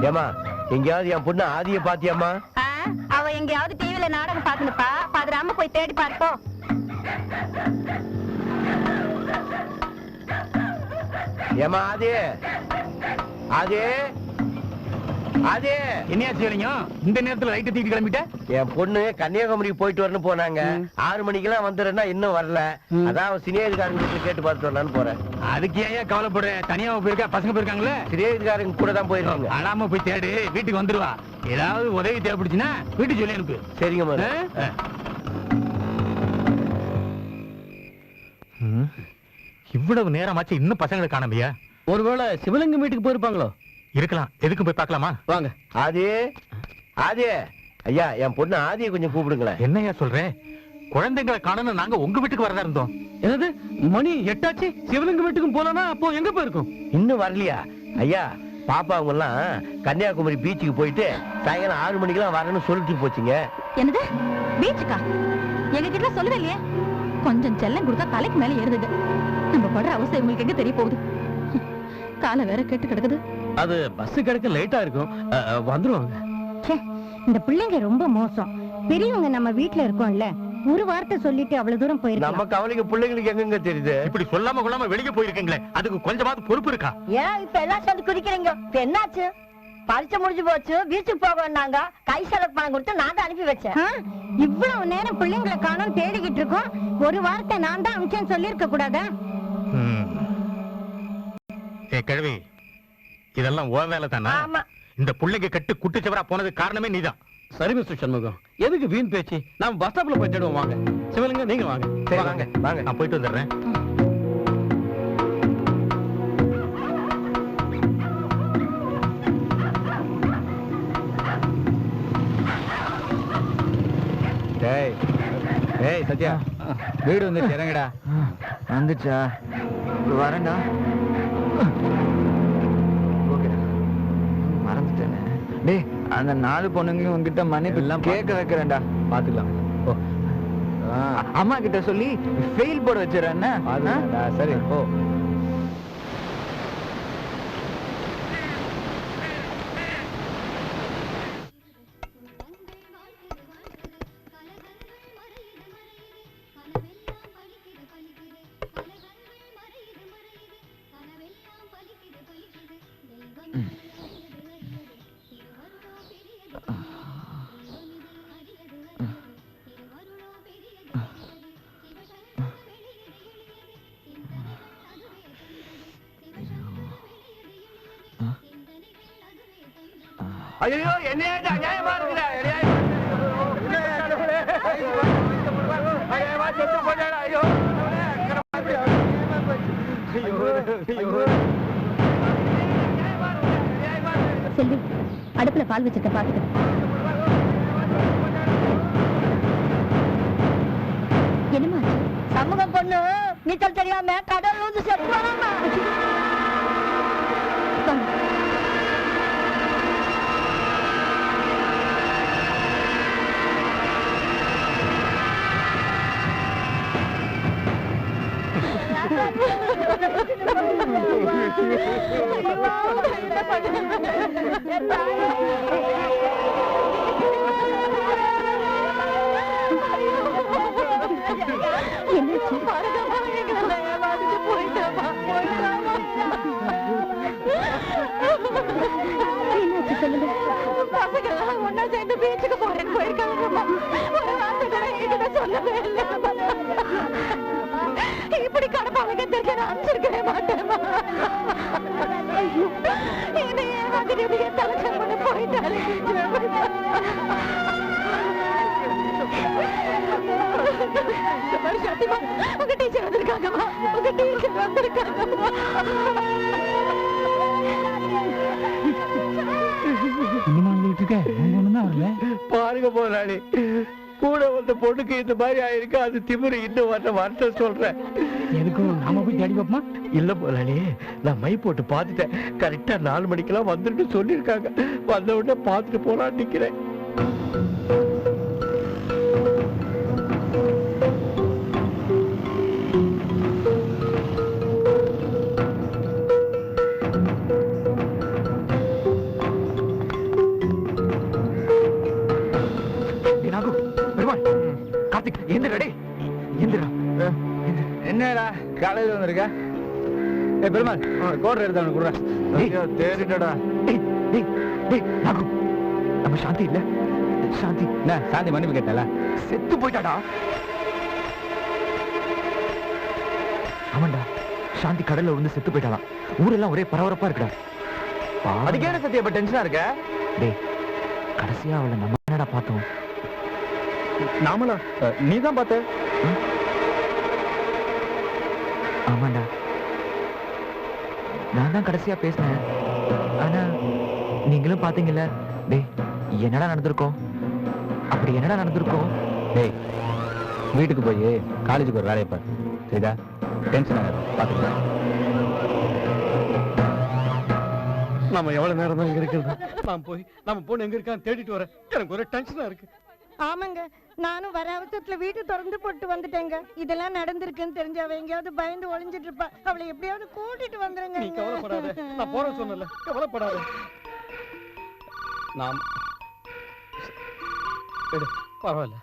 ஏமா எங்கயாவது என் பொண்ணு ஆதிய பாத்தியம்மா? அவ எங்கயாவது டிவில நாடகம் பாத்துனுப்பா, பாதுராம போய் தேடி பார்ப்போம். ஏமா ஆதி, ஆதி, ஆதி. என்னையாச்சு இந்த நேரத்துல லைட் தூக்கி கிளம்பிட்ட? என் பொண்ணு கன்னியாகுமரிக்கு போயிட்டு வரணும் போனாங்க. 6 மணிக்கெல்லாம் வந்துடுறேன்னா இன்னும் வரல. அதான் சினேஜ்காரங்க கேட்டு பார்த்துட்டு வரலான்னு போறேன். அதுக்கு ஏன் கவலைப்படுற? தனியா போயிருக்கா? பசங்க போயிருக்காங்களே. சினேஜ்காரங்க கூட தான் போயிருக்காங்க. அழாம போய் தேடு, வீட்டுக்கு வந்துருவா. ஏதாவது உதவி தேவைப்படுச்சுன்னா வீட்டுக்கு சொல்லி அனுப்பு. சரிங்க மேடம். இவ்வளவு நேரமாச்சு இன்னும் பசங்களை காணமையா? ஒருவேளை சிவலிங்கம் வீட்டுக்கு போயிருப்பாங்களோ? இருக்கலாம். எதுக்கும் போய் பார்க்கலாமா? வாங்க. ஆதி, ஆதி. ஐயா, என் பொண்ணு ஆதியை கொஞ்சம் கூப்பிடுங்களேன். என்னையா சொல்றேன்? குழந்தைங்களை காணணும் நாங்க உங்க வீட்டுக்கு வரதா இருந்தோம். என்னது மணி 8 ஆச்சு, சிவலிங்கம் வீட்டுக்கும் போலனா அப்போ எங்க போயிருக்கும்? இன்னும் வரலையா? ஐயா, பாப்பா அவங்க எல்லாம் கன்னியாகுமரி பீச்சுக்கு போயிட்டு சாயங்காலம் 6 மணிக்கெல்லாம் வரணும்னு சொல்லிட்டு போச்சுங்க. என்னது பீச்சுக்கா? எங்க கிட்ட சொல்லவே இல்லையே. கொஞ்சம் செல்லம் கொடுத்தா தலைக்கு மேல ஏறுது. நம்ம படுற அவசியம் உங்களுக்கு எங்க தெரிய போகுது? காலை வேற கேட்டு கிடக்குது. அது பஸ் கிடைக்க லேட்டா இருக்கும், வந்துருவாங்க. இந்த பிள்ளைங்க ரொம்ப மோசம். பெரியவங்க நம்ம வீட்டுல இருக்கோம்ல, ஒரு வார்த்தை சொல்லிட்டு அவ்வளவு தூரம் போயிருக்கோம். நம்ம கவலைக்கு பிள்ளைங்களுக்கு எங்கெங்க தெரியுது? இப்படி சொல்லாம கொள்ளாம வெளியே போயிருக்கீங்களே, அதுக்கு கொஞ்சமாவது பொறுப்பு இருக்கா? ஏன் இப்ப எல்லாம் சேர்ந்து குடிக்கிறீங்க? என்னாச்சு? பரிச்சை முடிஞ்சு போச்சு, பீச்சுக்கு போக வேண்டாங்க. கை செலவு பணம் கொடுத்து நான் தான் அனுப்பி வச்சேன். இவ்வளவு நேரம் பிள்ளைங்களை காணோம் தேடிக்கிட்டு இருக்கோம். ஒரு வார்த்தை நான் தான் அனுப்பிச்சேன்னு சொல்லி இருக்க கூடாதா? கிழவி, இதெல்லாம் ஓ வேலை தானா? இந்த பிள்ளைங்க கட்டு குட்டுச்சவரா போனது காரணமே நீதான். சரி மிஸ்டர் சண்முகம், எதுக்கு வீண் பேச்சு? நாம பஸ் ஸ்டாப்ல போய் தேடுவோம். வாங்க சிவலிங்கம், நீங்க வாங்க. சரி வாங்க வாங்க, நான் போயிட்டு வந்துடுறேன். டேய் டேய் சத்யா, வீடு வந்து இறங்கடா. வந்துச்சா? வரேன்டா. மறந்துட்டேனே. டேய், அந்த 4 பொண்ணுங்களையும் உங்ககிட்ட மன்னிப்பு எல்லாம் கேட்க வைக்கிறேன்டா. பாத்துக்கலாம். அம்மா கிட்ட சொல்லி ஃபெயில் போட வச்சிடறேன். சரி ஓ. ஐயோ, என்ன அநியாயமா இருக்குடா. ஐயோ செல்வி, அடுப்புல பால் வச்சிருக்க பாத்துக்க. என்னமாச்சு? சமூகம் பொண்ணு நீச்சல் தெரியாம கடல் வந்து செத்து வராமா? ஒன்னா சேர்ந்து பீச்சுக்கு போறேன்னு போயிருக்காங்க. சொல்லவே இல்லை. இப்படி கடப்பாளைய தெரிஞ்ச நான் அனுப்பிச்சிருக்கவே மாட்டேன். தலைச்சல் பண்ண போயிட்டாரு. சத்தியமா உங்க டீச்சர் வந்திருக்காங்கம்மா, உங்க டீச்சர் வந்திருக்காங்கம்மா. பாருங்க போராளி, கூட வந்த பொண்ணுக்கு இந்த மாதிரி ஆயிருக்கு. அது திமிரு இன்னும் வர வார்த்தை சொல்றேன். எதுக்கும் நாம போய் தேடி பார்ப்போமா? இல்ல போராளி, நான் மை போட்டு பாத்துட்டேன். கரெக்டா 4 மணிக்கெல்லாம் வந்துட்டு சொல்லிருக்காங்க. வந்த உடனே பாத்துட்டு போலான்னு நிக்கிறேன். எந்திரா டேய் எந்திரா. என்னடா காலையில வந்திருக்க? ஏய் பெருமாள் கோடர் எடுத்து அவனுக்கு குடுறா. தேறிட்டடா. டேய் டேய் டேய் நாகு நம்ம சாந்தி இல்ல. சாந்தி என்ன சாந்தி மன்னிப்பு கேட்டல? செத்து போயிட்டாடா. ஆமாண்டா சாந்தி கடல்ல விழுந்து செத்து போயிட்டாளாம். ஊரெல்லாம் ஒரே பரபரப்பா இருக்குடா. அதுக்கு என்ன சத்தியா இப்ப டென்ஷனா இருக்க? டேய் கடைசியா அவளை நம்ம என்னடா பார்த்தோம்? நாமளா? நீதான் பார்த்த? ஆமாண்டா நான் தான் கடைசியா பேசினேன். ஆனா நீங்களும் பாத்தீங்கல்ல. டேய் என்னடா நடந்திருக்கோம்? அப்படி என்னடா நடந்திருக்கோம்? டேய் வீட்டுக்கு போய் காலேஜுக்கு ஒரு வேலையை பாரு. சரிதா? டென்ஷன் ஆகாது, பாத்துக்கலாம். நம்ம எவ்வளவு நேரம் தான் இங்க இருக்கிறது? நான் போய் நம்ம பொண்ணு எங்க இருக்கான்னு தேடிட்டு வரேன். எனக்கு ஒரு டென்ஷனா இருக்கு. ஆமாங்க, நானும் வர அவசரத்துல வீட்டு திறந்து போட்டு வந்துட்டேங்க. இதெல்லாம் நடந்திருக்குன்னு தெரிஞ்ச அவ எங்கேயாவது பயந்து ஒளிஞ்சிட்டு இருப்பா. அவளை எப்படியாவது கூட்டிட்டு வந்துருங்க. நீ கவலைப்படாத, நான் போறேன் சொன்னல, கவலைப்படாத. நாம் பரவாயில்ல.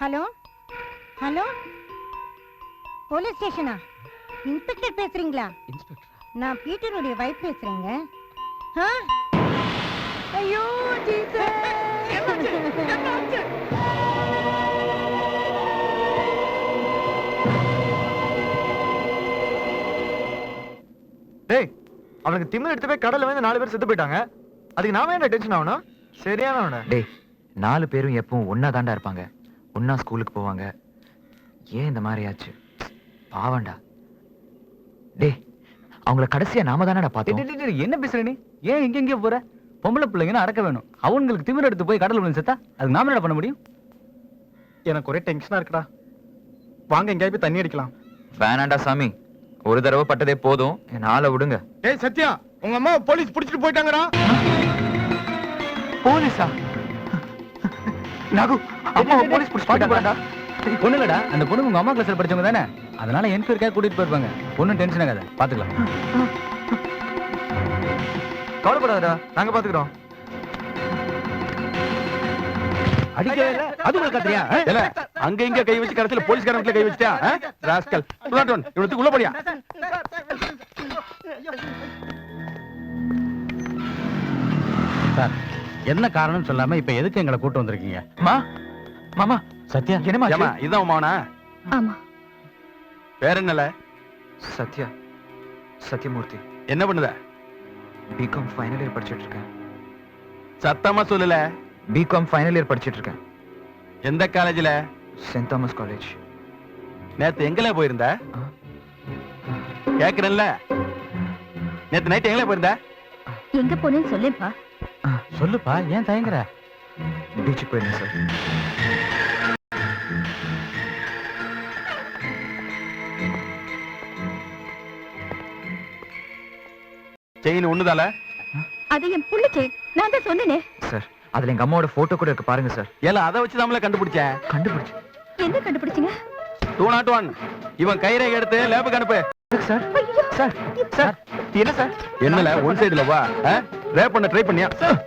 ஹலோ ஹலோ, போலீஸ் ஸ்டேஷனா? இன்ஸ்பெக்டர் பேசுறீங்களா? இன்ஸ்பெக்டர் நான் பீட்டருடைய வைஃப் பேசுறேங்க. ஐயோ ஜீசஸ்! டேய் அவனுக்கு திமிரு எடுத்து போய் கடல்ல வந்து 4 பேர் செத்து போயிட்டாங்க. அதுக்கு நாம என்ன டென்ஷன் ஆகணும்? சரியானவன. டேய் 4 பேரும் எப்பவும் ஒன்னா தாண்டா இருப்பாங்க. ஒன்னா ஸ்கூலுக்கு போவாங்க. ஏன் இந்த மாதிரி ஆச்சு? பாவண்டா. டேய் அவங்கள கடைசியா நாம தானடா பார்த்தோம். என்ன பேசுற நீ? ஏன் எங்க போற? பொம்பளை பிள்ளைங்கன்னு அடக்க வேணும். அவங்களுக்கு திமிரு எடுத்து போய் கடல்ல விழுந்து செத்தா அதுக்கு நாம என்ன பண்ண முடியும்? எனக்கு ஒரே டென்ஷனா இருக்குடா. வாங்க எங்கேயாவது போய் தண்ணி அடிக்கலாம். வேணாண்டா சாமி, ஒரு தடவை பட்டதே போதும். என் ஆளை விடுங்க. ஏய் சத்யா, உங்க அம்மா போலீஸ் புடிச்சிட்டு போயிட்டாங்கடா. போலீஸா? நாகு அம்மா போலீஸ் புடிச்சிட்டு போயிட்டாங்கடா. பொண்ணு இல்லடா, அந்த பொண்ணு உங்க அம்மா கிளாஸ்ல படிச்சவங்க தானே, அதனால என்கொயரிக்காக கூட்டிட்டு போயிருப்பாங்க. பொண்ணு டென்ஷன் ஆகாத, பாத்துக்கலாம். கவலைப்படாதடா, நாங்க பாத்துக்கிறோம். அடிக்கவே இல்ல, அது ஒரு கத்திரியா? இல்ல அங்க இங்க கை வச்சு கடைசில போலீஸ்காரங்க கை வச்சிட்டியா? ராஸ்கல் புலாட்டோன் இவனுக்கு உள்ள போடியா. சார், என்ன காரணம் சொல்லாம இப்ப எதுக்கு எங்களை கூட்டு வந்திருக்கீங்க? மாமா சத்யா என்னமா? ஏமா இதான் உமாவனா? ஆமா. வேற என்னல? சத்யா சத்யமூர்த்தி. என்ன பண்ணுத? பிகாம் ஃபைனல் இயர் படிச்சிட்டு இருக்கேன். சத்தமா சொல்லல. பிகாம் ஃபைனல் இயர் படிச்சிட்டு இருக்கேன். எந்த காலேஜ்ல? Saint Thomas college. நேத்து எங்கல போயிருந்த? கேக்குறேன்ல, நேத்து நைட் எங்கல போயிருந்த? எங்க போனேன்னு சொல்லேப்பா. சொல்லுப்பா, ஏன் தயங்குற? பீச்சுக்கு போயிருந்தேன் சார். செயின் ஒண்ணுதால? அது என் புள்ள செயின், நான் தான் சொன்னேனே. சார் அதுல எங்க அம்மாவோட போட்டோ கூட இருக்கு, பாருங்க சார். ஏல அத வச்சு நம்மள கண்டுபிடிச்சேன். கண்டுபிடிச்சு என்ன கண்டுபிடிச்சீங்க? 201 இவன் கைரேகை எடுத்து லேபுக்கு அனுப்பு. சார். சார் சார் என்ன சார்? என்னல ஒன் சைடுல வா. ரேப் பண்ண ட்ரை பண்ணியா? சார்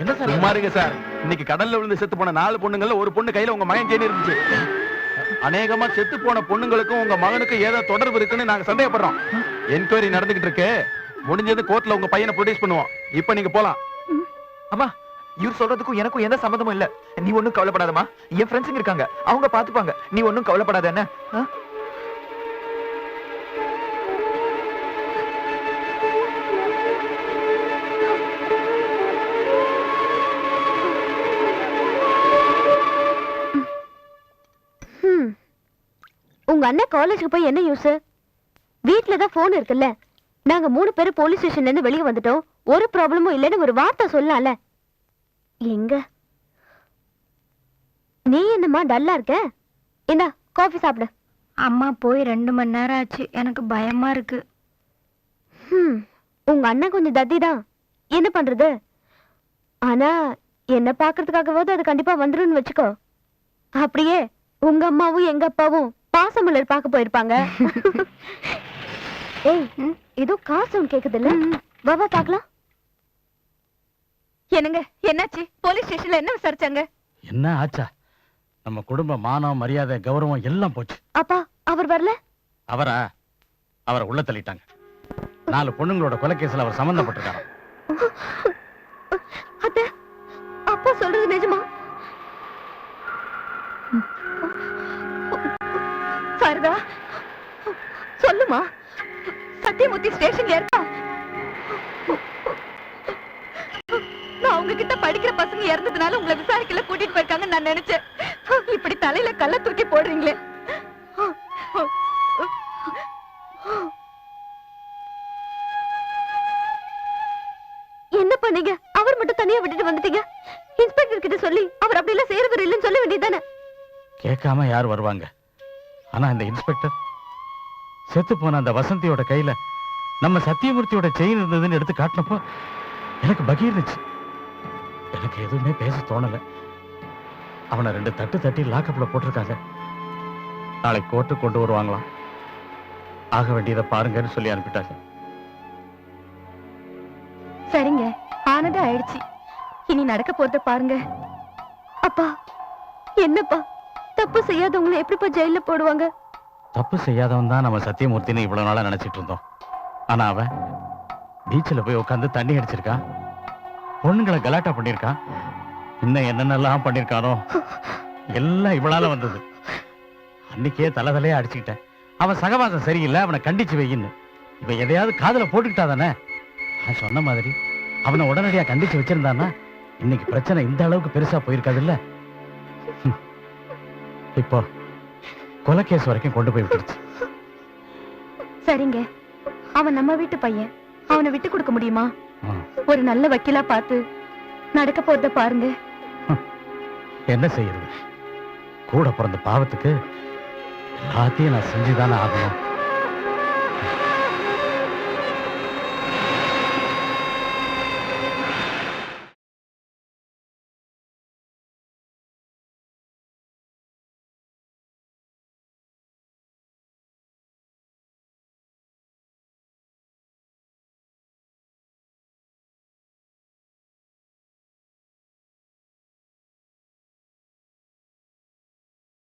என்ன சார்? சும்மா இருங்க சார். இன்னைக்கு கடல்ல விழுந்து செத்து போன 4 பொண்ணுங்கள்ல ஒரு பொண்ணு கையில உங்க மகன் செயின் இருந்துச்சு. அநேகமா செத்து போன பொண்ணுங்களுக்கும் உங்க மகனுக்கும் ஏதோ தொடர்பு இருக்குன்னு நாங்க சந்தேகப்படுறோம். என்கொயரி நடந்துகிட்டு இருக்கு. முடிஞ்சது கோர்ட்ல உங்க பையனை ப்ரொடியூஸ் பண்ணுவோம். இப்ப நீங்க போலாம். அம்மா இவர் சொல்றதுக்கும் எனக்கும் எந்த சம்மந்தமும் இல்ல. நீ ஒண்ணும் கவலைப்படாதம்மா, என் ஃப்ரெண்ட்ஸுங்க இருக்காங்க, அவங்க பாத்துப்பாங்க. நீ ஒண்ணும் கவலைப்படாத. என்ன உங்க அண்ணன் காலேஜுக்கு போய் என்ன யூஸ்? வீட்ல தான் போன் இருக்குல்ல. நாங்க 3 பேரும் போலீஸ் ஸ்டேஷன்ல இருந்து வெளியே வந்துட்டோம். ஒரு ப்ராப்ளமும் இல்லைன்னு ஒரு வார்த்தை சொல்லலாம்ல. எங்க நீ என்னம்மா டல்லா இருக்க? என்ன காஃபி சாப்பிடு. அம்மா போய் 2 மணி நேரம் ஆச்சு, எனக்கு பயமா இருக்கு. உங்க அண்ணன் கொஞ்சம் தத்தி தான், என்ன பண்றது? ஆனா என்ன பாக்குறதுக்காகவாவது அது கண்டிப்பா வந்துருன்னு வச்சுக்கோ. அப்படியே உங்க அம்மாவும் எங்க அப்பாவும் பாசமலர் பார்க்க போயிருப்பாங்க. ஏய் ஏதோ காசு கேக்குது இல்ல? வா பாக்கலாம். என்னங்க என்னாச்சு? போலீஸ் ஸ்டேஷன்ல என்ன விசாரிச்சாங்க? என்ன ஆச்சா? நம்ம குடும்ப மானம், மரியாதை, கௌரவம் எல்லாம் போச்சு. அப்பா அவர் வரல? அவரை உள்ள தள்ளிட்டாங்க. 4 பொண்ணுங்களோட கொலைகேஸ்ல அவர் சம்பந்தப்பட்டிருக்காரு. அத்தை, அப்பா சொல்றது நிஜமா? சாரதா சொல்லுமா, சத்தியமூர்த்தி ஸ்டேஷன்ல இருக்கா? நான் உங்ககிட்ட படிக்கிற பசங்க இறந்ததுனால உங்களை விசாரிக்கல கூட்டிட்டு போயிருக்காங்கன்னு நான் நினைச்சேன். இப்படி தலையில கல்ல தூக்கி போடுறீங்களே. என்ன பண்ணீங்க? அவர் மட்டும் தனியா விட்டுட்டு வந்துட்டீங்க. இன்ஸ்பெக்டர் கிட்ட சொல்லி அவர் அப்படி எல்லாம் செய்யறது இல்லைன்னு சொல்ல வேண்டியதானே? கேட்காம யார் வருவாங்க? ஆனா இந்த இன்ஸ்பெக்டர் செத்து போன அந்த வசந்தியோட கையில நம்ம சத்தியமூர்த்தியோட செயின் இருந்ததுன்னு எடுத்து காட்டினப்போ எனக்கு பகீர்ந்துச்சு. எனக்கு எதுவுமே பேச தோணல. அவனை 2 தட்டு தட்டி லாக்கப்ல போட்டிருக்காங்க. நாளைக்கு கோர்ட்டு கொண்டு வருவாங்களாம். ஆக வேண்டியதை பாருங்கன்னு சொல்லி அனுப்பிட்டாங்க. சரிங்க, ஆனது ஆயிடுச்சு. இனி நடக்க போறத பாருங்க. அப்பா என்னப்பா, தப்பு செய்யாதவங்களை எப்படிப்பா ஜெயில போடுவாங்க? தப்பு செய்யாதவன் தான் நம்ம சத்தியமூர்த்தின்னு இவ்வளவு நாளா நினைச்சிட்டு இருந்தோம். ஆனா அவன் பீச்சில் போய் உட்காந்து தண்ணி அடிச்சிருக்கான், பொண்ணுங்களை கலாட்டா பண்ணிருக்கான், இன்னும் என்னென்னலாம் பண்ணிருக்கானோ எல்லாம் இவளால வந்தது. அன்னைக்கே தலையே அடிச்சுக்கிட்டேன். அவன் சகவாசம் சரியில்லை, அவனை கண்டிச்சு வையின்னு. இவன் எதையாவது காதுல போட்டுக்கிட்டா தானே? நான் சொன்ன மாதிரி அவனை உடனடியா கண்டிச்சு வச்சிருந்தானா இன்னைக்கு பிரச்சனை இந்த அளவுக்கு பெருசா போயிருக்காது இல்ல. இப்போ கொலைகேஸ் வரைக்கும் கொண்டு போய் விட்டுருச்சு. சரிங்க, அவன் நம்ம வீட்டு பையன், அவனை விட்டு கொடுக்க முடியுமா? ஒரு நல்ல வக்கீலா பார்த்து நடக்க போறத பாருங்க. என்ன செய்யறது? கூட பிறந்த பாவத்துக்கு எல்லாத்தையும் நான் செஞ்சுதானே ஆகணும்.